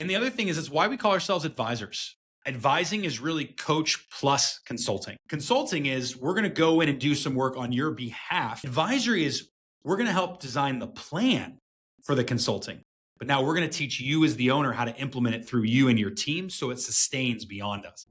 And the other thing is, it's why we call ourselves advisors. Advising is really coach plus consulting. Consulting is we're going to go in and do some work on your behalf. Advisory is we're going to help design the plan for the consulting. But now we're going to teach you as the owner how to implement it through you and your team so it sustains beyond us.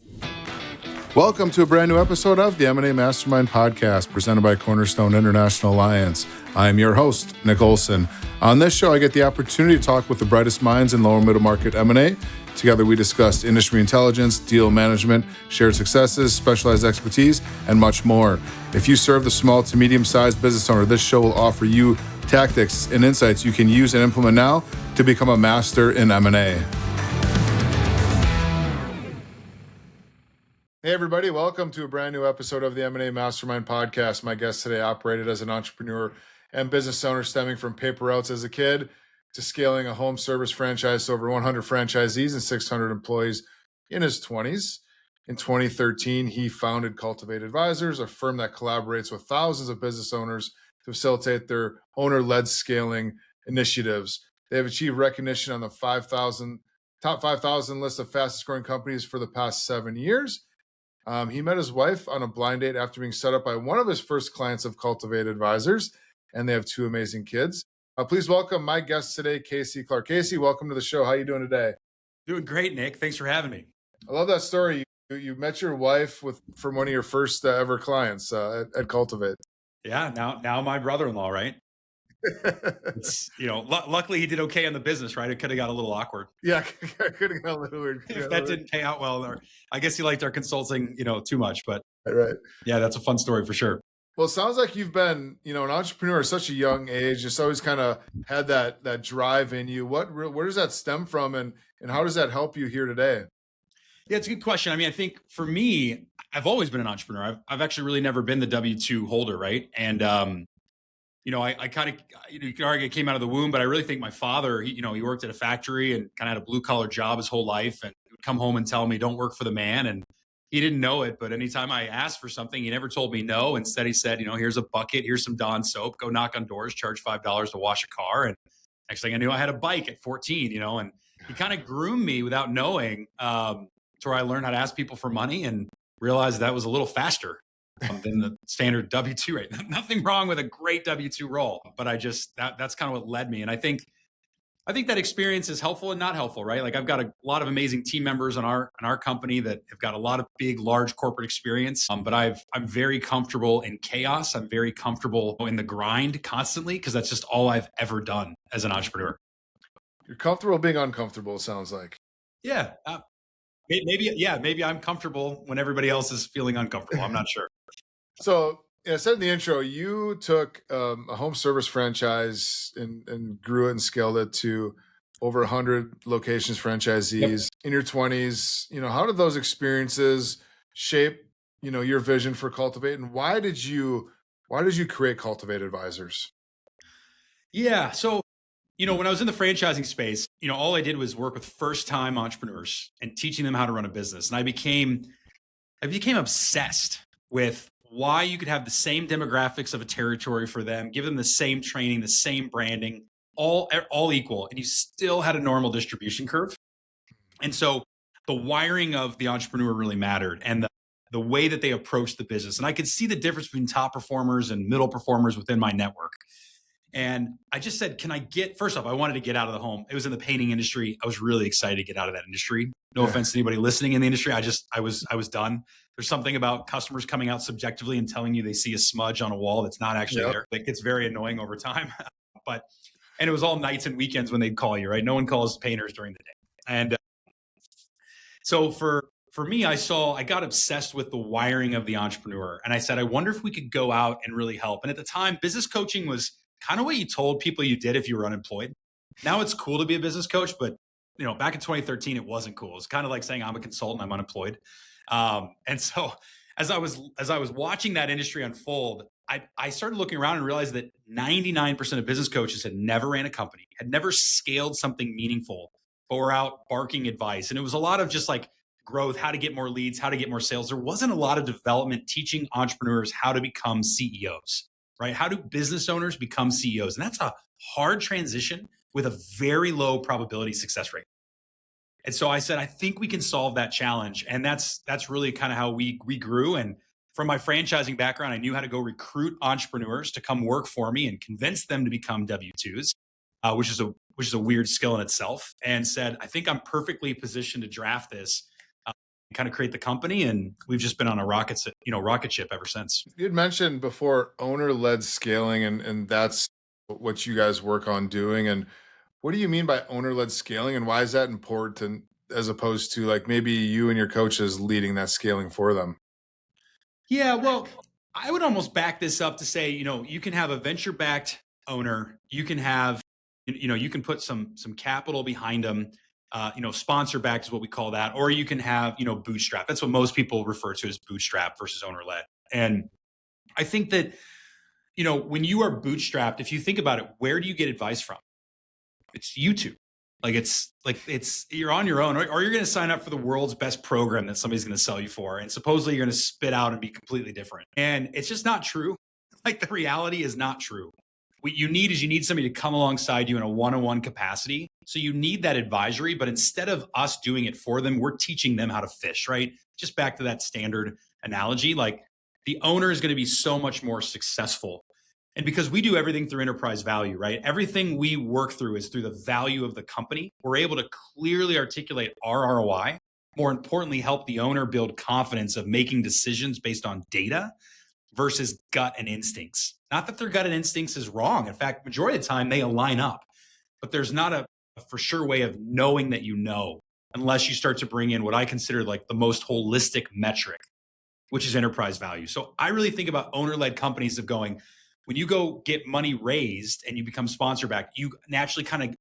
Welcome to a brand new episode of the M&A Mastermind Podcast presented by Cornerstone International Alliance. I'm your host, Nick Olson. On this show, I get the opportunity to talk with the brightest minds in lower middle market M&A. Together, we discuss industry intelligence, deal management, shared successes, specialized expertise, and much more. If you serve the small to medium-sized business owner, this show will offer you tactics and insights you can use and implement now to become a master in M&A. Hey everybody, welcome to a brand new episode of the M&A Mastermind Podcast. My guest today operated as an entrepreneur and business owner stemming from paper routes as a kid to scaling a home service franchise to over 100 franchisees and 600 employees in his 20s. In 2013, he founded Cultivate Advisors, a firm that collaborates with thousands of business owners to facilitate their owner-led scaling initiatives. They have achieved recognition on the top 5,000 list of fastest growing companies for the past 7 years. He met his wife on a blind date after being set up by one of his first clients of Cultivate Advisors, and they have two amazing kids. Please welcome my guest today, Casey Clark. Casey, welcome to the show. How are you doing today? Doing great, Nick. Thanks for having me. I love that story. You met your wife from one of your first ever clients at Cultivate. Yeah, now my brother-in-law, right? It's, luckily he did okay on the business, right? It could have got a little awkward. Yeah, could have got a little weird. If that didn't pay out well, or I guess he liked our consulting, too much. But right. Yeah, that's a fun story for sure. Well, it sounds like you've been, an entrepreneur at such a young age. Just always kind of had that drive in you. Where does that stem from, and how does that help you here today? Yeah, it's a good question. I mean, I think for me, I've always been an entrepreneur. I've actually really never been the W-2 holder, right? And I kind of, you could argue it came out of the womb, but I really think my father, he worked at a factory and kind of had a blue collar job his whole life, and he would come home and tell me, "Don't work for the man." And he didn't know it, but anytime I asked for something, he never told me no. Instead, he said, "Here's a bucket, here's some Dawn soap, go knock on doors, charge $5 to wash a car." And next thing I knew, I had a bike at 14, and he kind of groomed me without knowing, to where I learned how to ask people for money and realized that was a little faster than the standard W-2 rate. Nothing wrong with a great W-2 role, but that's kind of what led me. And I think that experience is helpful and not helpful, right? Like I've got a lot of amazing team members in our company that have got a lot of big, large corporate experience. But I'm very comfortable in chaos. I'm very comfortable in the grind constantly because that's just all I've ever done as an entrepreneur. You're comfortable being uncomfortable, it sounds like. Yeah. Maybe I'm comfortable when everybody else is feeling uncomfortable. I'm not sure. So I said in the intro, you took a home service franchise and grew it and scaled it to over 100 locations, franchisees in your 20s. How did those experiences shape, your vision for Cultivate, and why did you create Cultivate Advisors? Yeah. So, when I was in the franchising space, all I did was work with first-time entrepreneurs and teaching them how to run a business. And I became obsessed with why you could have the same demographics of a territory for them, give them the same training, the same branding, all equal, and you still had a normal distribution curve. And so the wiring of the entrepreneur really mattered, and the way that they approached the business. And I could see the difference between top performers and middle performers within my network. And I just said, first off, I wanted to get out of the home. It was in the painting industry. I was really excited to get out of that industry. No offense to anybody listening in the industry. I was done. There's something about customers coming out subjectively and telling you they see a smudge on a wall that's not actually there. That gets very annoying over time. And it was all nights and weekends when they'd call you, right? No one calls painters during the day. And so for me, I got obsessed with the wiring of the entrepreneur. And I said, I wonder if we could go out and really help. And at the time, business coaching was kind of what you told people you did if you were unemployed. Now it's cool to be a business coach, but back in 2013, it wasn't cool. It's kind of like saying I'm a consultant, I'm unemployed. And so as I was watching that industry unfold, I started looking around and realized that 99% of business coaches had never ran a company, had never scaled something meaningful, but were out barking advice. And it was a lot of just like growth, how to get more leads, how to get more sales. There wasn't a lot of development teaching entrepreneurs how to become CEOs. Right? How do business owners become CEOs? And that's a hard transition with a very low probability success rate. And so I said, I think we can solve that challenge. And that's really kind of how we grew. And from my franchising background, I knew how to go recruit entrepreneurs to come work for me and convince them to become W-2s, which is a weird skill in itself. And said, I think I'm perfectly positioned to draft this, kind of create the company. And we've just been on a rocket ship ever since. You had mentioned before owner-led scaling, and that's what you guys work on doing. And what do you mean by owner-led scaling, and why is that important as opposed to like maybe you and your coaches leading that scaling for them? Yeah, well, I would almost back this up to say, you can have a venture-backed owner, you can have, you can put some capital behind them, sponsor-backed is what we call that, or you can have, bootstrap. That's what most people refer to as bootstrap versus owner-led. And I think that, when you are bootstrapped, if you think about it, where do you get advice from? It's YouTube. It's you're on your own, or you're going to sign up for the world's best program that somebody's going to sell you for, and supposedly you're going to spit out and be completely different. And it's just not true. Like, the reality is not true. What you need somebody to come alongside you in a one-on-one capacity. So you need that advisory, but instead of us doing it for them, we're teaching them how to fish, right? Just back to that standard analogy, like, the owner is going to be so much more successful. And because we do everything through enterprise value, right? Everything we work through is through the value of the company. We're able to clearly articulate our ROI. More importantly, help the owner build confidence of making decisions based on data versus gut and instincts. Not that their gut and instincts is wrong. In fact, majority of the time they align up, but there's not a for sure way of knowing that unless you start to bring in what I consider like the most holistic metric, which is enterprise value. So I really think about owner-led companies of going, when you go get money raised and you become sponsor backed, you naturally kind of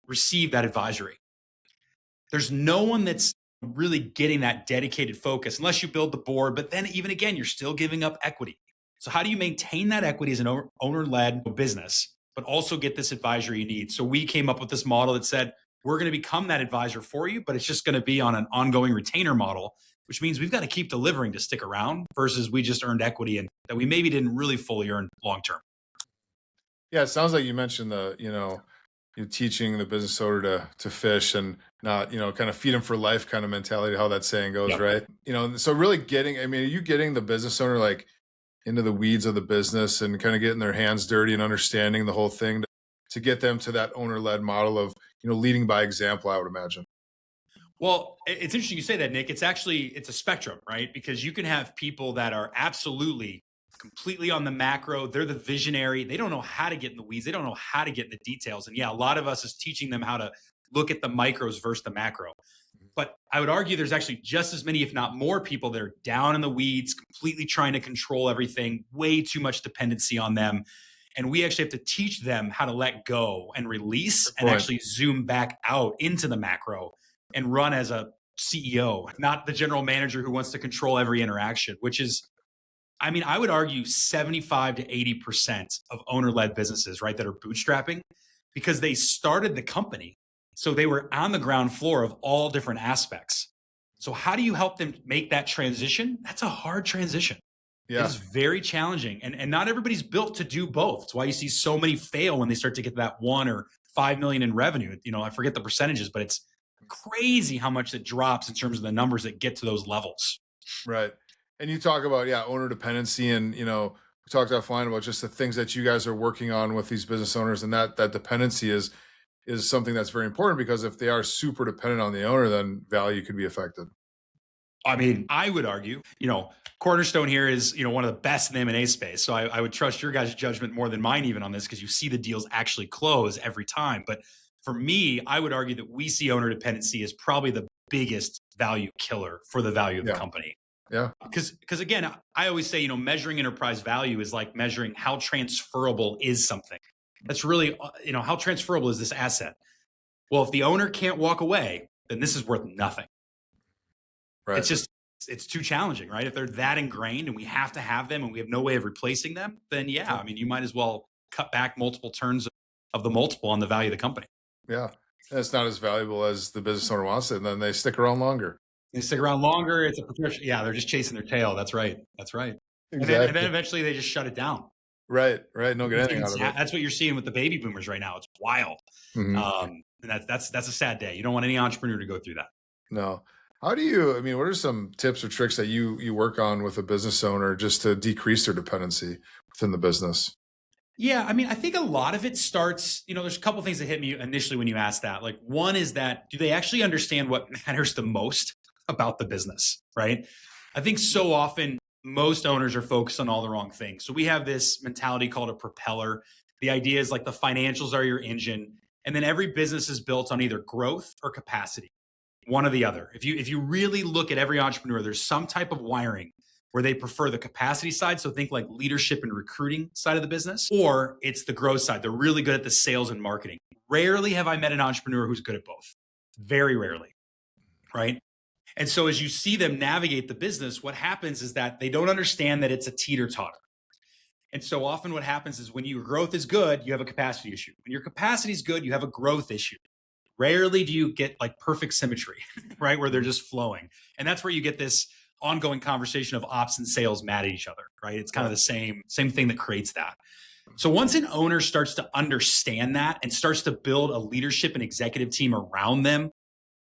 receive that advisory. There's no one that's really getting that dedicated focus unless you build the board. But then even again, you're still giving up equity. So how do you maintain that equity as an owner-led business, but also get this advisory you need? So we came up with this model that said, we're going to become that advisor for you, but it's just going to be on an ongoing retainer model, which means we've got to keep delivering to stick around versus we just earned equity and that we maybe didn't really fully earn long-term. Yeah, it sounds like you mentioned you're teaching the business owner to fish and not, kind of feed them for life kind of mentality, how that saying goes, Yep. right? So really are you getting the business owner like into the weeds of the business and kind of getting their hands dirty and understanding the whole thing to get them to that owner-led model of, leading by example, I would imagine. Well, it's interesting you say that, Nick. It's a spectrum, right? Because you can have people that are absolutely completely on the macro. They're the visionary. They don't know how to get in the weeds. They don't know how to get in the details. And yeah, a lot of us is teaching them how to look at the micros versus the macro. But I would argue there's actually just as many, if not more, people that are down in the weeds, completely trying to control everything, way too much dependency on them. And we actually have to teach them how to let go and release and actually zoom back out into the macro and run as a CEO, not the general manager who wants to control every interaction, which is, I would argue 75 to 80% of owner-led businesses, right, that are bootstrapping because they started the company. So they were on the ground floor of all different aspects. So how do you help them make that transition? That's a hard transition. Yeah. It is very challenging. And not everybody's built to do both. It's why you see so many fail when they start to get to that 1 or 5 million in revenue. I forget the percentages, but it's crazy how much it drops in terms of the numbers that get to those levels. Right. And you talk about, owner dependency and, we talked offline about just the things that you guys are working on with these business owners, and that dependency is something that's very important because if they are super dependent on the owner, then value could be affected. I would argue, Cornerstone here is, one of the best in the M&A space. So I would trust your guys' judgment more than mine even on this because you see the deals actually close every time. But for me, I would argue that we see owner dependency as probably the biggest value killer for the value of the company. Yeah. Because again, I always say, measuring enterprise value is like measuring how transferable is something. That's really, how transferable is this asset? Well, if the owner can't walk away, then this is worth nothing. Right. It's too challenging, right? If they're that ingrained and we have to have them and we have no way of replacing them, then you might as well cut back multiple turns of the multiple on the value of the company. Yeah. And it's not as valuable as the business owner wants it, and then they stick around longer. They stick around longer. It's a progression. Yeah, they're just chasing their tail. That's right. Exactly. And then eventually they just shut it down. Right. No get anything out of it. That's what you're seeing with the baby boomers right now. It's wild. Mm-hmm. And that's a sad day. You don't want any entrepreneur to go through that. No. How do you, I mean, what are some tips or tricks that you work on with a business owner just to decrease their dependency within the business? Yeah, I mean, I think a lot of it starts, there's a couple things that hit me initially when you asked that. Like, one is that do they actually understand what matters the most about the business, right? I think so often most owners are focused on all the wrong things. So we have this mentality called a propeller. The idea is like the financials are your engine, and then every business is built on either growth or capacity, one or the other. If you really look at every entrepreneur, there's some type of wiring where they prefer the capacity side. So think like leadership and recruiting side of the business, or it's the growth side. They're really good at the sales and marketing. Rarely have I met an entrepreneur who's good at both. Very rarely, right? And so as you see them navigate the business, what happens is that they don't understand that it's a teeter-totter. And so often what happens is when your growth is good, you have a capacity issue. When your capacity is good, you have a growth issue. Rarely do you get like perfect symmetry, right? Where they're just flowing. And that's where you get this ongoing conversation of ops and sales mad at each other, right? It's kind of the same thing that creates that. So once an owner starts to understand that and starts to build a leadership and executive team around them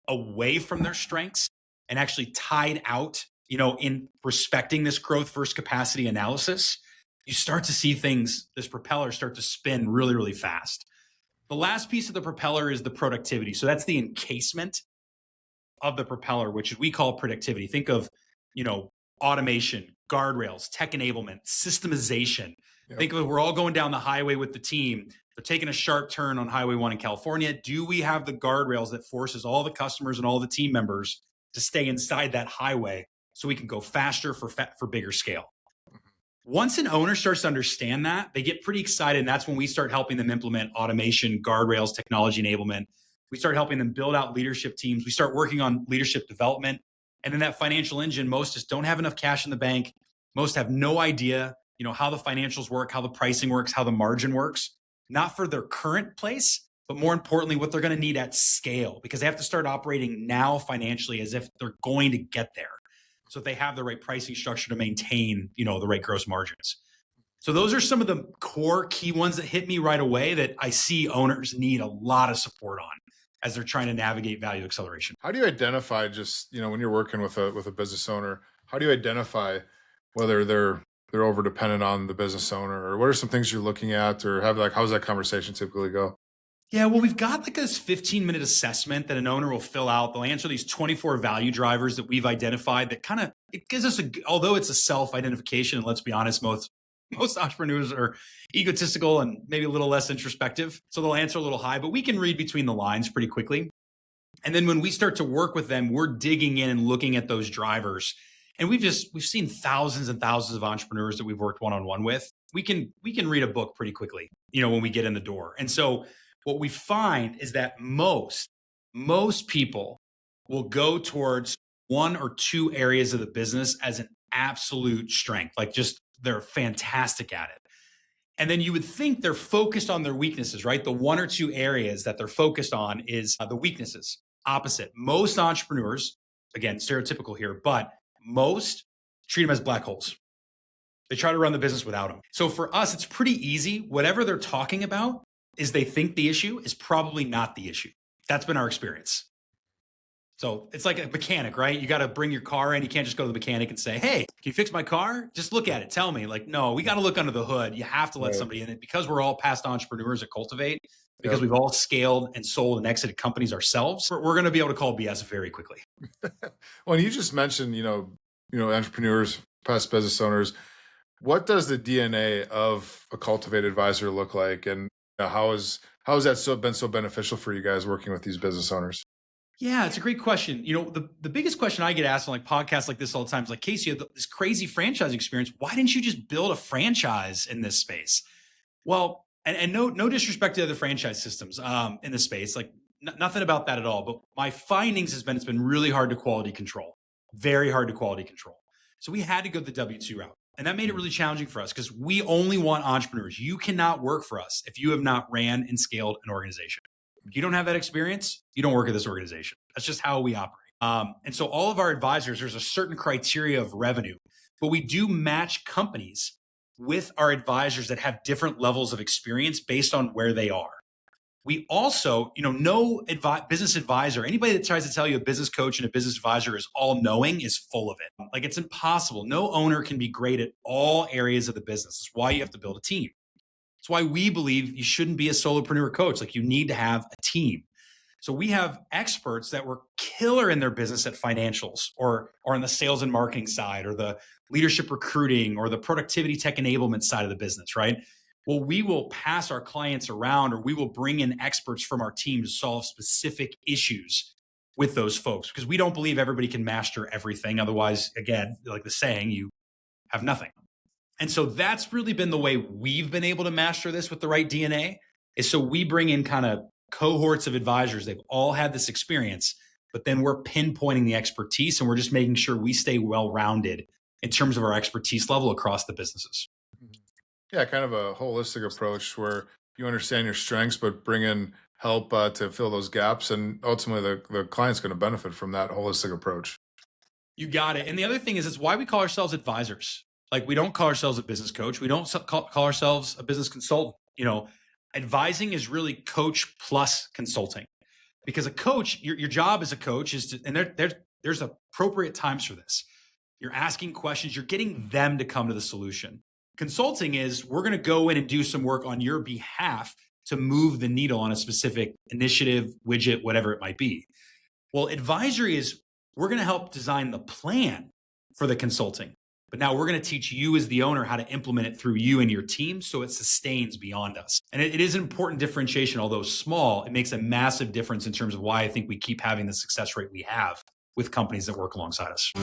away from their strengths and actually tied out, in respecting this growth versus capacity analysis, you start to see things, this propeller start to spin really, really fast. The last piece of the propeller is the productivity. So that's the encasement of the propeller, which we call productivity. Think of, automation, guardrails, tech enablement, systemization. Yep. Think of it, we're all going down the highway with the team. They're taking a sharp turn on Highway 1 in California. Do we have the guardrails that forces all the customers and all the team members to stay inside that highway so we can go faster for bigger scale? Once an owner starts to understand that, they get pretty excited. And that's when we start helping them implement automation, guardrails, technology enablement. We start helping them build out leadership teams. We start working on leadership development. And then that financial engine, most just don't have enough cash in the bank. Most have no idea, how the financials work, how the pricing works, how the margin works, not for their current place, but more importantly, what they're going to need at scale, because they have to start operating now financially as if they're going to get there. So if they have the right pricing structure to maintain, the right gross margins. So those are some of the core key ones that hit me right away that I see owners need a lot of support on as they're trying to navigate value acceleration. How do you identify just, when you're working with a business owner, how do you identify whether they're over dependent on the business owner, or what are some things you're looking at, or how's that conversation typically go? Yeah, well, we've got like this 15-minute assessment that an owner will fill out. They'll answer these 24 value drivers that we've identified that kind of, it gives us although it's a self-identification, and let's be honest, most entrepreneurs are egotistical and maybe a little less introspective. So they'll answer a little high, but we can read between the lines pretty quickly. And then when we start to work with them, we're digging in and looking at those drivers. And we've seen thousands and thousands of entrepreneurs that we've worked one-on-one with. We can read a book pretty quickly, when we get in the door. And so what we find is that most people will go towards one or two areas of the business as an absolute strength, like just they're fantastic at it. And then you would think they're focused on their weaknesses, right? The one or two areas that they're focused on is the weaknesses. Opposite. Most entrepreneurs, again, stereotypical here, but most treat them as black holes. They try to run the business without them. So for us, it's pretty easy. Whatever they're talking about is they think the issue is probably not the issue. That's been our experience. So it's like a mechanic, right? You got to bring your car in. You can't just go to the mechanic and say, hey, can you fix my car? Just look at it. Tell me. Like, no, we got to look under the hood. You have to let somebody in it, because we're all past entrepreneurs at Cultivate, because we've all scaled and sold and exited companies ourselves. We're going to be able to call BS very quickly. Well, you just mentioned, entrepreneurs, past business owners. What does the DNA of a Cultivate Advisor look like? And how has that been so beneficial for you guys working with these business owners? Yeah, it's a great question. The biggest question I get asked on like podcasts like this all the time is like, Casey, you have this crazy franchise experience. Why didn't you just build a franchise in this space? Well, and no disrespect to other franchise systems in this space, like nothing about that at all. But my findings has been, it's been really hard to quality control, very hard to quality control. So we had to go the W-2 route. And that made it really challenging for us, because we only want entrepreneurs. You cannot work for us if you have not ran and scaled an organization. If you don't have that experience, you don't work at this organization. That's just how we operate. And so all of our advisors, there's a certain criteria of revenue, but we do match companies with our advisors that have different levels of experience based on where they are. We also, no business advisor, anybody that tries to tell you a business coach and a business advisor is all knowing is full of it. Like, it's impossible. No owner can be great at all areas of the business. That's why you have to build a team. That's why we believe you shouldn't be a solopreneur coach. Like, you need to have a team. So we have experts that were killer in their business at financials or on the sales and marketing side or the leadership recruiting or the productivity tech enablement side of the business, right? Well, we will pass our clients around, or we will bring in experts from our team to solve specific issues with those folks, because we don't believe everybody can master everything. Otherwise, again, like the saying, you have nothing. And so that's really been the way we've been able to master this with the right DNA, is so we bring in kind of cohorts of advisors. They've all had this experience, but then we're pinpointing the expertise, and we're just making sure we stay well-rounded in terms of our expertise level across the businesses. Yeah, kind of a holistic approach where you understand your strengths, but bring in help to fill those gaps. And ultimately, the client's going to benefit from that holistic approach. You got it. And the other thing is, it's why we call ourselves advisors. Like, we don't call ourselves a business coach. We don't call ourselves a business consultant. Advising is really coach plus consulting, because a coach, your job as a coach is to, and there's appropriate times for this. You're asking questions. You're getting them to come to the solution. Consulting is, we're going to go in and do some work on your behalf to move the needle on a specific initiative, widget, whatever it might be. Well, advisory is, we're going to help design the plan for the consulting, but now we're going to teach you as the owner how to implement it through you and your team so it sustains beyond us. And it is an important differentiation, although small. It makes a massive difference in terms of why I think we keep having the success rate we have with companies that work alongside us.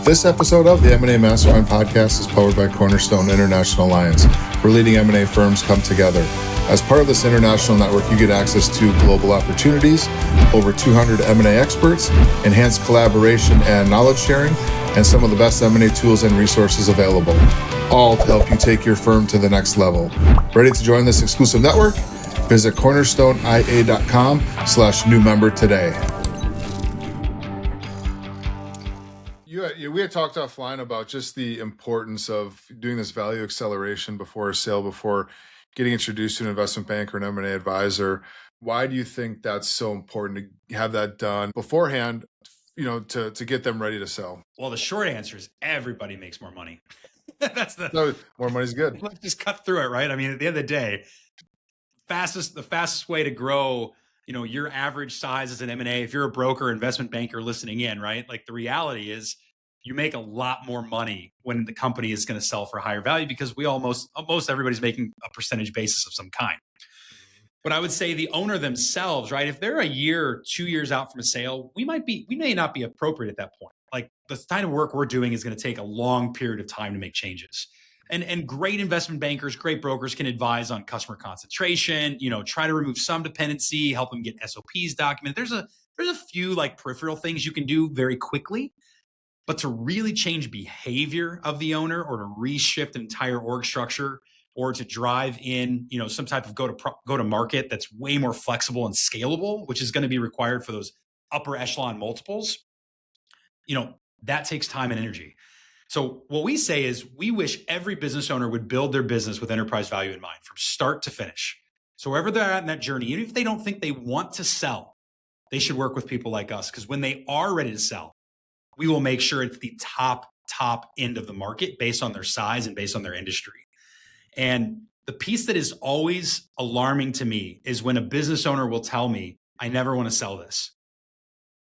This episode of the M&A Mastermind podcast is powered by Cornerstone International Alliance, where leading M&A firms come together. As part of this international network, you get access to global opportunities, over 200 M&A experts, enhanced collaboration and knowledge sharing, and some of the best M&A tools and resources available, all to help you take your firm to the next level. Ready to join this exclusive network? Visit cornerstoneia.com/new member today. We had talked offline about just the importance of doing this value acceleration before a sale, before getting introduced to an investment banker, an M&A advisor. Why do you think that's so important to have that done beforehand, to get them ready to sell? Well, the short answer is everybody makes more money. No, more money's good. Let's just cut through it, right? I mean, at the end of the day, the fastest way to grow, your average size as an M&A, if you're a broker, investment banker listening in, right? Like, the reality is, you make a lot more money when the company is going to sell for a higher value, because most everybody's making a percentage basis of some kind. But I would say the owner themselves, right? If they're a year, 2 years out from a sale, we may not be appropriate at that point. Like, the kind of work we're doing is going to take a long period of time to make changes. And great investment bankers, great brokers can advise on customer concentration, try to remove some dependency, help them get SOPs documented. There's a few like peripheral things you can do very quickly. But to really change behavior of the owner, or to reshift an entire org structure, or to drive in, some type of go to market that's way more flexible and scalable, which is going to be required for those upper echelon multiples, that takes time and energy. So what we say is, we wish every business owner would build their business with enterprise value in mind from start to finish. So wherever they're at in that journey, even if they don't think they want to sell, they should work with people like us, because when they are ready to sell, we will make sure it's the top end of the market based on their size and based on their industry. And the piece that is always alarming to me is when a business owner will tell me, I never want to sell this.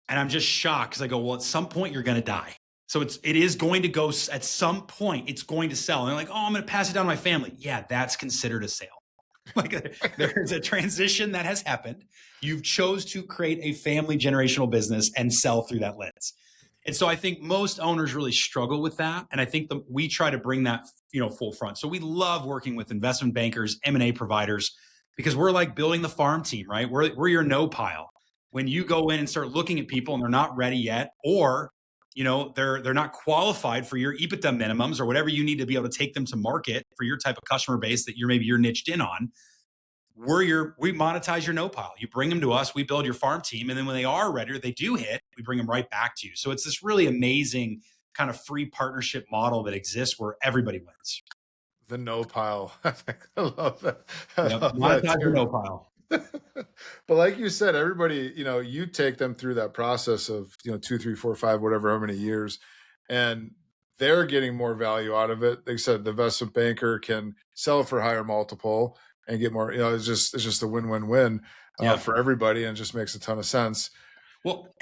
And I'm just shocked, because I go, well, at some point you're going to die. So it is going to go, at some point it's going to sell. And they're like, oh, I'm going to pass it down to my family. Yeah, that's considered a sale. Like, there's a transition that has happened. You've chose to create a family generational business and sell through that lens. And so I think most owners really struggle with that. And I think we try to bring that, full front. So we love working with investment bankers, M&A providers, because we're like building the farm team, right? We're your no pile. When you go in and start looking at people and they're not ready yet, or, they're not qualified for your EBITDA minimums or whatever you need to be able to take them to market for your type of customer base that you're niched in on, we monetize your no pile. You bring them to us, we build your farm team. And then when they are ready, or they do hit, we bring them right back to you. So it's this really amazing kind of free partnership model that exists where everybody wins. The no pile. I love that. Monetize the no pile. But like you said, everybody, you take them through that process of, 2, 3, 4, 5, whatever, how many years, and they're getting more value out of it. They said the investment banker can sell for a higher multiple and get more, it's just a win-win-win Yeah. for everybody, and it just makes a ton of sense. Well,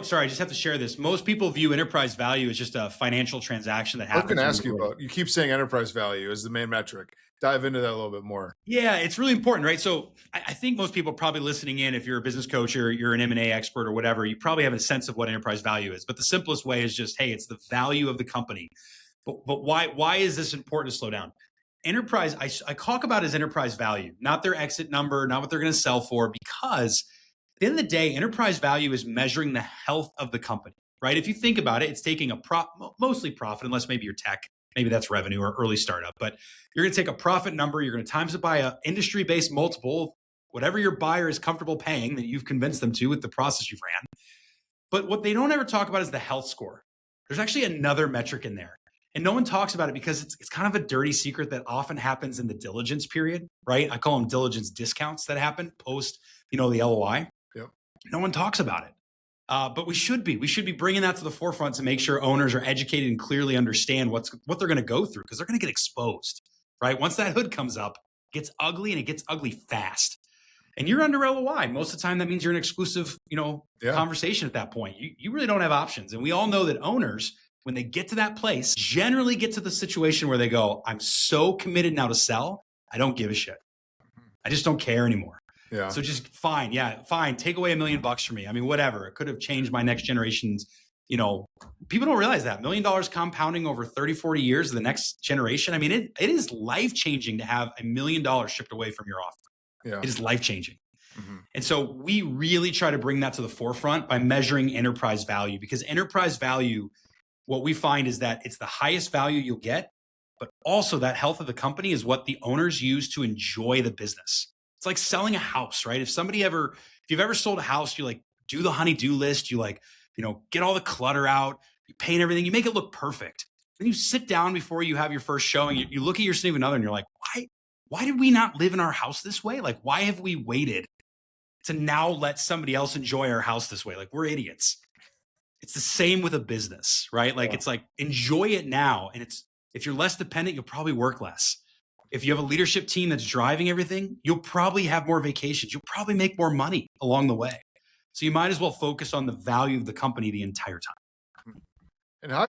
sorry, I just have to share this. Most people view enterprise value as just a financial transaction that I was going happens to when ask you about, you keep saying enterprise value is the main metric. Dive into that a little bit more. Yeah, it's really important, right? So I think most people probably listening in, if you're a business coach or you're an M&A expert or whatever, you probably have a sense of what enterprise value is. But the simplest way is just, hey, it's the value of the company. But why is this important to slow down? Enterprise, I talk about as enterprise value, not their exit number, not what they're going to sell for, because at the end of the day, enterprise value is measuring the health of the company, right? If you think about it, it's taking mostly profit, unless maybe you're tech, maybe that's revenue or early startup, but you're going to take a profit number, you're going to times it by an industry-based multiple, whatever your buyer is comfortable paying that you've convinced them to with the process you've ran. But what they don't ever talk about is the health score. There's actually another metric in there. And no one talks about it because it's kind of a dirty secret that often happens in the diligence period, right? I call them diligence discounts that happen post, the LOI. Yep. No one talks about it. But we should be. We should be bringing that to the forefront to make sure owners are educated and clearly understand what they're going to go through, because they're going to get exposed, right? Once that hood comes up, it gets ugly, and it gets ugly fast. And you're under LOI. Most of the time, that means you're in exclusive, conversation at that point. You really don't have options. And we all know that owners, when they get to that place, generally get to the situation where they go, I'm so committed now to sell, I don't give a shit. I just don't care anymore. Yeah. So just fine. Yeah, fine. Take away $1 million from me. I mean, whatever. It could have changed my next generation's, people don't realize that $1 million compounding over 30, 40 years of the next generation. I mean, it is life-changing to have $1 million shipped away from your offer. Yeah. It is life-changing. Mm-hmm. And so we really try to bring that to the forefront by measuring enterprise value, because enterprise value, what we find is that it's the highest value you'll get, but also that health of the company is what the owners use to enjoy the business. It's like selling a house, right? If you've ever sold a house, you do the honey-do list, you get all the clutter out, you paint everything, you make it look perfect. Then you sit down before you have your first showing, you look at your significant other and you're like, why did we not live in our house this way? Why have we waited to now let somebody else enjoy our house this way? We're idiots. It's the same with a business, right? It's enjoy it now. And if you're less dependent, you'll probably work less. If you have a leadership team that's driving everything, you'll probably have more vacations. You'll probably make more money along the way. So you might as well focus on the value of the company the entire time. And how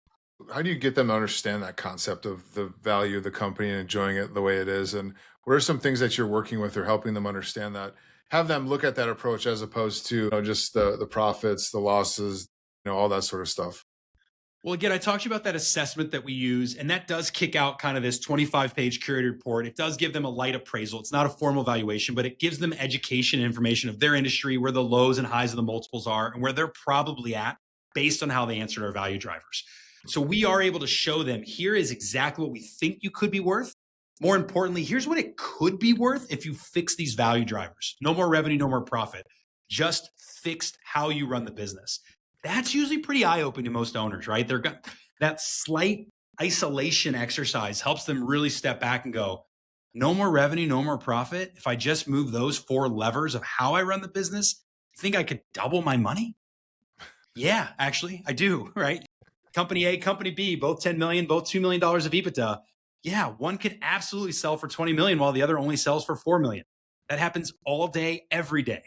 do you get them to understand that concept of the value of the company and enjoying it the way it is? And what are some things that you're working with or helping them understand that? Have them look at that approach as opposed to just the profits, the losses, all that sort of stuff. Well, again, I talked to you about that assessment that we use, and that does kick out kind of this 25-page curated report. It does give them a light appraisal. It's not a formal valuation, but it gives them education and information of their industry, where the lows and highs of the multiples are, and where they're probably at based on how they answered our value drivers. So we are able to show them, here is exactly what we think you could be worth. More importantly, here's what it could be worth if you fix these value drivers. No more revenue, no more profit. Just fixed how you run the business. That's usually pretty eye-opening to most owners, right? That slight isolation exercise helps them really step back and go, no more revenue, no more profit. If I just move those 4 levers of how I run the business, you think I could double my money? Yeah, actually, I do, right? Company A, company B, both 10 million, both $2 million of EBITDA. Yeah, one could absolutely sell for 20 million while the other only sells for 4 million. That happens all day, every day.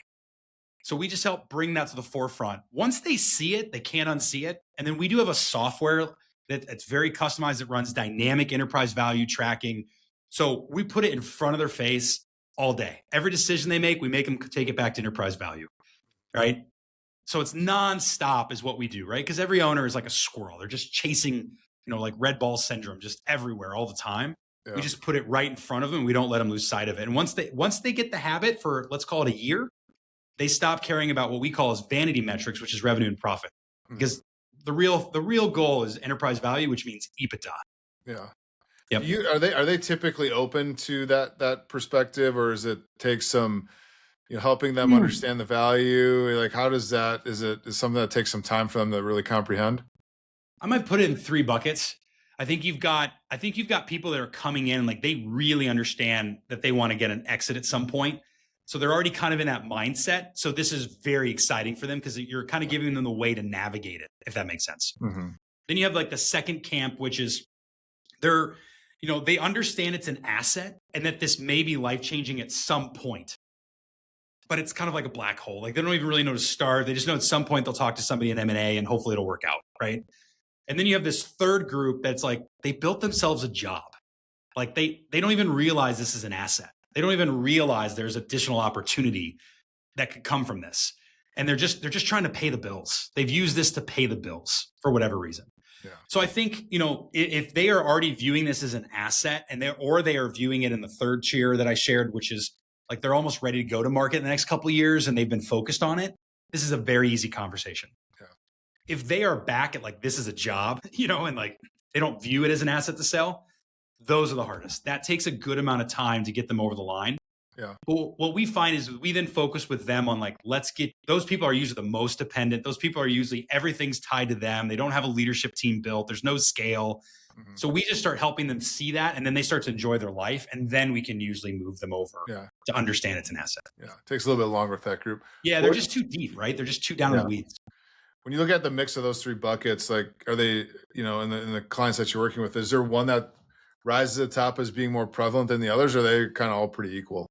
So we just help bring that to the forefront. Once they see it, they can't unsee it. And then we do have a software that's very customized that runs dynamic enterprise value tracking. So we put it in front of their face all day. Every decision they make, we make them take it back to enterprise value, right? So it's nonstop is what we do, right? Because every owner is like a squirrel. They're just chasing, like red ball syndrome, just everywhere all the time. Yeah. We just put it right in front of them. We don't let them lose sight of it. And once they get the habit for, let's call it a year, they stop caring about what we call as vanity metrics, which is revenue and profit. Because the real goal is enterprise value, which means EBITDA. Yeah. Yep. Are they typically open to that perspective, or does it take some helping them understand the value? How does that is something that takes some time for them to really comprehend? I might put it in 3 buckets. I think you've got people that are coming in they really understand that they want to get an exit at some point. So they're already kind of in that mindset. So this is very exciting for them because you're kind of giving them the way to navigate it, if that makes sense. Mm-hmm. Then you have like the second camp, which is they're, they understand it's an asset and that this may be life-changing at some point, but it's kind of like a black hole. Like they don't even really know to start. They just know at some point they'll talk to somebody in M&A and hopefully it'll work out, right? And then you have this third group that's like, they built themselves a job. Like they don't even realize this is an asset. They don't even realize there's additional opportunity that could come from this. And they're just trying to pay the bills. They've used this to pay the bills for whatever reason. Yeah. So I think, if they are already viewing this as an asset and they are viewing it in the third tier that I shared, which is like they're almost ready to go to market in the next couple of years and they've been focused on it, this is a very easy conversation. Yeah. If they are back at like, this is a job, and like they don't view it as an asset to sell, those are the hardest. That takes a good amount of time to get them over the line. Yeah. But what we find is we then focus with them on like, those people are usually the most dependent. Those people are usually everything's tied to them. They don't have a leadership team built. There's no scale. Mm-hmm. So we just start helping them see that. And then they start to enjoy their life. And then we can usually move them over to understand it's an asset. Yeah. It takes a little bit longer with that group. Yeah. They're just too deep, right? They're just too down in the weeds. When you look at the mix of those three buckets, like, are they, in the clients that you're working with, is there one that rises to the top as being more prevalent than the others? Or are they kind of all pretty equal?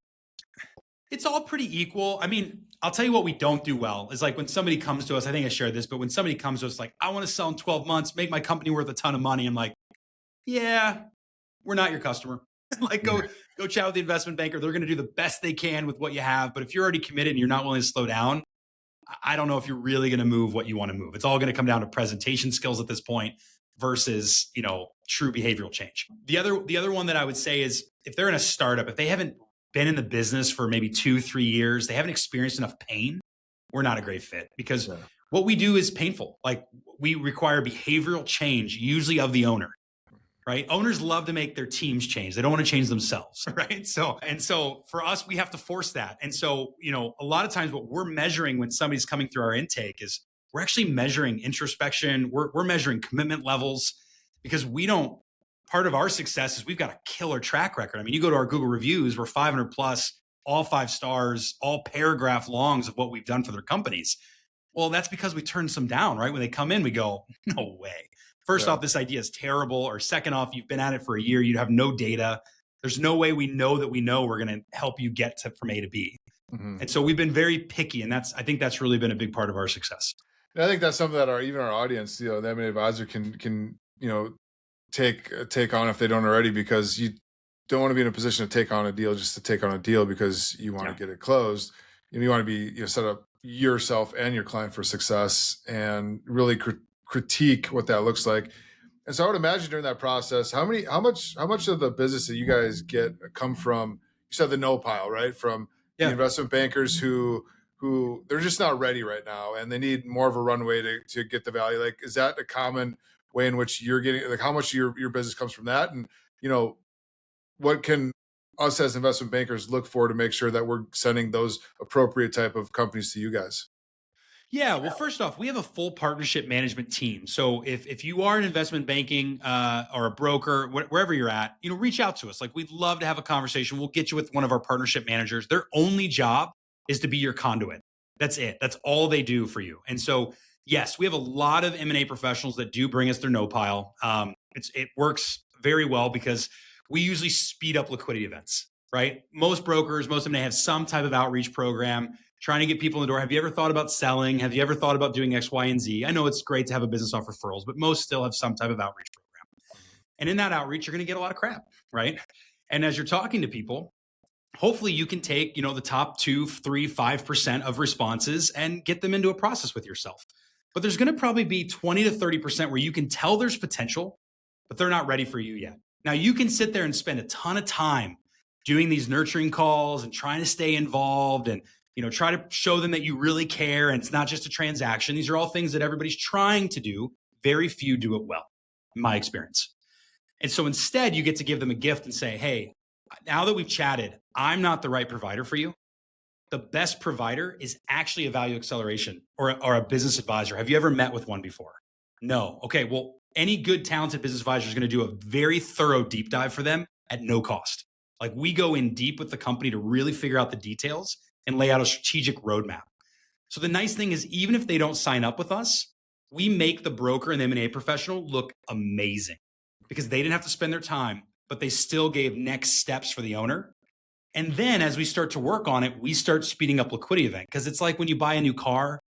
It's all pretty equal. I mean, I'll tell you what we don't do well is like when somebody comes to us, I think I shared this, but when somebody comes to us like, I want to sell in 12 months, make my company worth a ton of money. I'm like, yeah, we're not your customer. Like go chat with the investment banker. They're going to do the best they can with what you have. But if you're already committed and you're not willing to slow down, I don't know if you're really going to move what you want to move. It's all going to come down to presentation skills at this point versus, true behavioral change. The other one that I would say is if they're in a startup, if they haven't been in the business for maybe 2-3 years, they haven't experienced enough pain, we're not a great fit because what we do is painful. Like we require behavioral change, usually of the owner, right? Owners love to make their teams change. They don't want to change themselves, right? So for us, we have to force that. And so, a lot of times what we're measuring when somebody's coming through our intake is we're actually measuring introspection. We're measuring commitment levels because part of our success is we've got a killer track record. I mean, you go to our Google reviews, we're 500 plus, all 5 stars, all paragraph longs of what we've done for their companies. Well, that's because we turn some down, right? When they come in, we go, no way. First off, this idea is terrible. Or second off, you've been at it for a year. You have no data. There's no way we know that we know we're going to help you get from A to B. Mm-hmm. And so we've been very picky. And I think that's really been a big part of our success. And I think that's something that even our audience, the M&A advisor can take on if they don't already, because you don't want to be in a position to take on a deal just to take on a deal because you want to get it closed. You want to be set up yourself and your client for success and really critique what that looks like. And so I would imagine during that process, how much of the business that you guys get come from, you said the no pile, right? From the investment bankers who they're just not ready right now and they need more of a runway to get the value. Like, is that a common way in which you're getting, like, how much of your business comes from that? And, what can us as investment bankers look for to make sure that we're sending those appropriate type of companies to you guys? Yeah, well, first off, we have a full partnership management team. So if you are in investment banking or a broker, wherever you're at, reach out to us. Like, we'd love to have a conversation. We'll get you with one of our partnership managers. Their only job is to be your conduit. That's it. That's all they do for you. And so, yes, we have a lot of M&A professionals that do bring us their no pile. It works very well because we usually speed up liquidity events, right? Most brokers, most of them have some type of outreach program trying to get people in the door. Have you ever thought about selling? Have you ever thought about doing X, Y, and Z? I know it's great to have a business off referrals, but most still have some type of outreach program. And in that outreach, you're going to get a lot of crap, right? And as you're talking to people, hopefully you can take, the top 2, 3, 5% of responses and get them into a process with yourself. But there's going to probably be 20 to 30% where you can tell there's potential, but they're not ready for you yet. Now, you can sit there and spend a ton of time doing these nurturing calls and trying to stay involved and, try to show them that you really care and it's not just a transaction. These are all things that everybody's trying to do. Very few do it well, in my experience. And so instead, you get to give them a gift and say, hey, now that we've chatted, I'm not the right provider for you. The best provider is actually a value acceleration or a business advisor. Have you ever met with one before? No. Okay, well, any good, talented business advisor is going to do a very thorough deep dive for them at no cost. Like we go in deep with the company to really figure out the details and lay out a strategic roadmap. So the nice thing is, even if they don't sign up with us, we make the broker and the M&A professional look amazing because they didn't have to spend their time, but they still gave next steps for the owner. And then as we start to work on it, we start speeding up liquidity event because it's like when you buy a new car,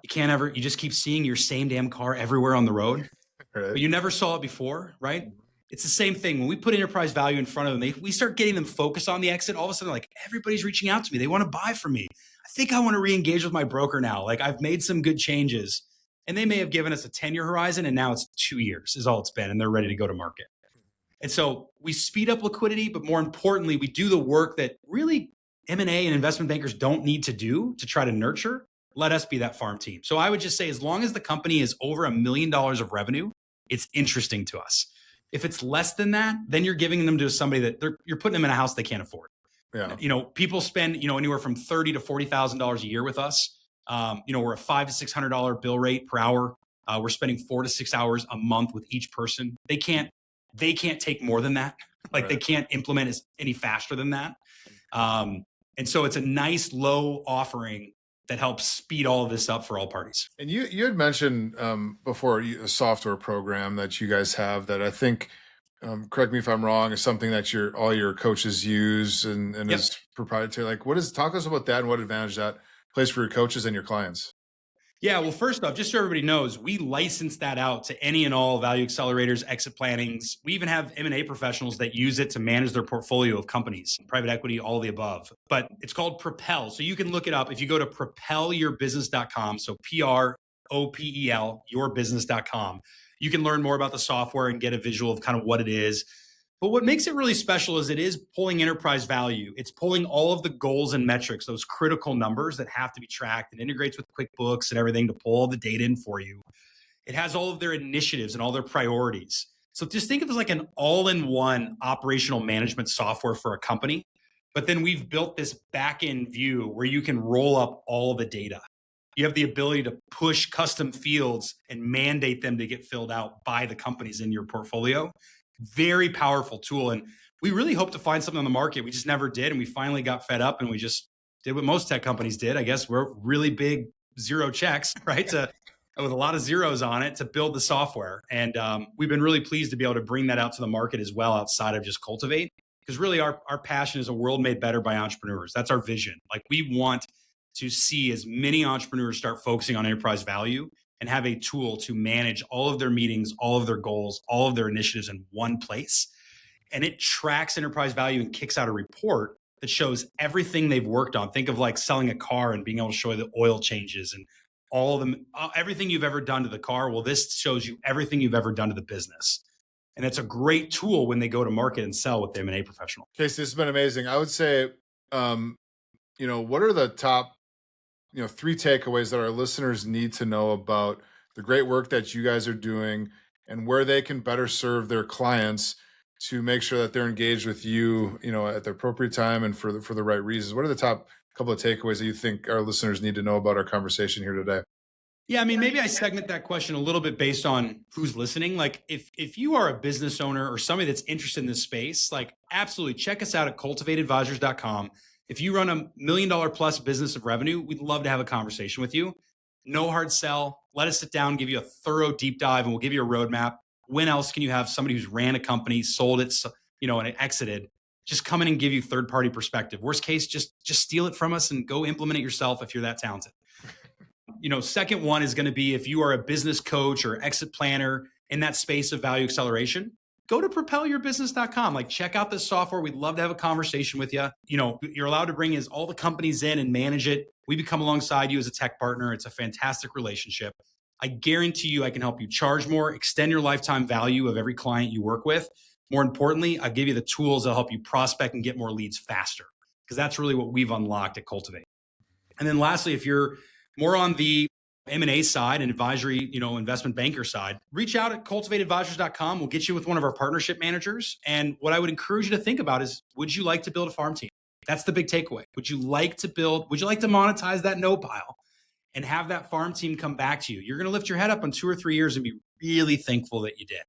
you just keep seeing your same damn car everywhere on the road, Right. but you never saw it before, right? It's the same thing. When we put enterprise value in front of them, we start getting them focused on the exit. All of a sudden, like everybody's reaching out to me. They want to buy from me. I think I want to re-engage with my broker now. Like I've made some good changes, and they may have given us a 10-year horizon, and now it's 2 years is all it's been, and they're ready to go to market. And so we speed up liquidity, but more importantly, we do the work that really M&A and investment bankers don't need to do to try to nurture. Let us be that farm team. So I would just say, as long as the company is over $1 million of revenue, it's interesting to us. If it's less than that, then you're giving them to somebody that you're putting them in a house they can't afford. Yeah. People spend, anywhere from $30,000 to $40,000 a year with us. We're a $500 to $600 bill rate per hour. We're spending 4 to 6 hours a month with each person. They can't take more than that. Like They can't implement any faster than that. And so it's a nice low offering that helps speed all of this up for all parties. And you had mentioned before a software program that you guys have that I think, correct me if I'm wrong, is something that all your coaches use and Yep. is proprietary. Like, talk to us about that and what advantage that plays for your coaches and your clients. Yeah, well, first off, just so everybody knows, we license that out to any and all value accelerators, exit plannings. We even have M&A professionals that use it to manage their portfolio of companies, private equity, all the above. But it's called Propel. So you can look it up. If you go to propelyourbusiness.com, so PROPEL, yourbusiness.com, you can learn more about the software and get a visual of kind of what it is. But what makes it really special is it is pulling enterprise value. It's pulling all of the goals and metrics, those critical numbers that have to be tracked. It integrates with QuickBooks and everything to pull all the data in for you. It has all of their initiatives and all their priorities. So just think of it as like an all-in-one operational management software for a company. But then we've built this back-end view where you can roll up all the data. You have the ability to push custom fields and mandate them to get filled out by the companies in your portfolio. Very powerful tool. And we really hope to find something on the market. We just never did. And we finally got fed up and we just did what most tech companies did. I guess we're really big zero checks, right? With a lot of zeros on it to build the software. And we've been really pleased to be able to bring that out to the market as well outside of just Cultivate. Because really our passion is a world made better by entrepreneurs. That's our vision. Like we want to see as many entrepreneurs start focusing on enterprise value and have a tool to manage all of their meetings, all of their goals, all of their initiatives in one place. And it tracks enterprise value and kicks out a report that shows everything they've worked on. Think of like selling a car and being able to show the oil changes and all of them, everything you've ever done to the car. Well, this shows you everything you've ever done to the business. And it's a great tool when they go to market and sell with the M&A professional. Casey, this has been amazing. I would say, what are the top 3 takeaways that our listeners need to know about the great work that you guys are doing and where they can better serve their clients to make sure that they're engaged with you, at the appropriate time and for the right reasons? What are the top couple of takeaways that you think our listeners need to know about our conversation here today? Yeah, I mean, maybe I segment that question a little bit based on who's listening. Like if you are a business owner or somebody that's interested in this space, like absolutely check us out at cultivateadvisors.com. If you run $1 million plus business of revenue, we'd love to have a conversation with you. No hard sell. Let us sit down, give you a thorough deep dive, and we'll give you a roadmap. When else can you have somebody who's ran a company, sold it, and it exited, just come in and give you third-party perspective? Worst case, just steal it from us and go implement it yourself if you're that talented. Second one is going to be if you are a business coach or exit planner in that space of value acceleration, go to propelyourbusiness.com. Like check out this software. We'd love to have a conversation with you. You're allowed to bring all the companies in and manage it. We become alongside you as a tech partner. It's a fantastic relationship. I guarantee you I can help you charge more, extend your lifetime value of every client you work with. More importantly, I'll give you the tools that'll help you prospect and get more leads faster, because that's really what we've unlocked at Cultivate. And then lastly, if you're more on the M&A side and advisory, investment banker side, reach out at cultivateadvisors.com. We'll get you with one of our partnership managers. And what I would encourage you to think about is, would you like to build a farm team? That's the big takeaway. Would you like to monetize that no pile and have that farm team come back to you? You're going to lift your head up in 2 or 3 years and be really thankful that you did.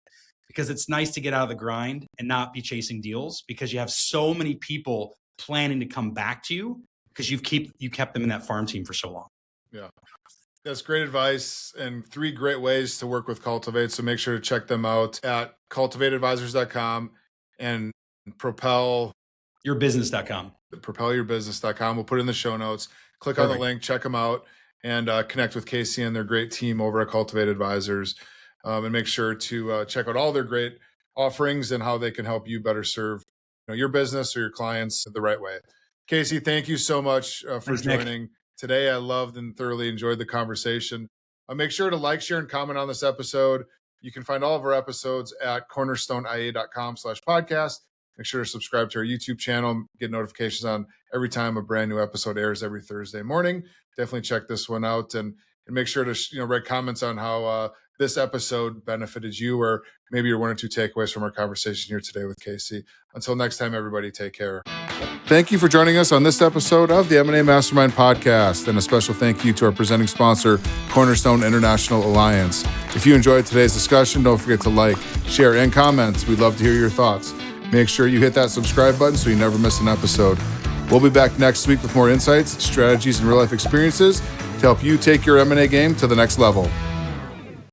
because it's nice to get out of the grind and not be chasing deals, because you have so many people planning to come back to you because you kept them in that farm team for so long. Yeah. That's great advice and 3 great ways to work with Cultivate. So make sure to check them out at cultivateadvisors.com and Yourbusiness.com. propelyourbusiness.com. We'll put it in the show notes. Click on the link, check them out, and connect with Casey and their great team over at Cultivate Advisors. And make sure to check out all their great offerings and how they can help you better serve your business or your clients the right way. Casey, thank you so much for joining today. I loved and thoroughly enjoyed the conversation. Make sure to like, share, and comment on this episode. You can find all of our episodes at cornerstoneia.com/podcast. Make sure to subscribe to our YouTube channel, get notifications on every time a brand new episode airs every Thursday morning. Definitely check this one out and make sure to write comments on how this episode benefited you, or maybe your 1 or 2 takeaways from our conversation here today with Casey. Until next time, everybody, take care. Thank you for joining us on this episode of the M&A Mastermind Podcast, and a special thank you to our presenting sponsor, Cornerstone International Alliance. If you enjoyed today's discussion, don't forget to like, share, and comment. We'd love to hear your thoughts. Make sure you hit that subscribe button so you never miss an episode. We'll be back next week with more insights, strategies, and real-life experiences to help you take your M&A game to the next level.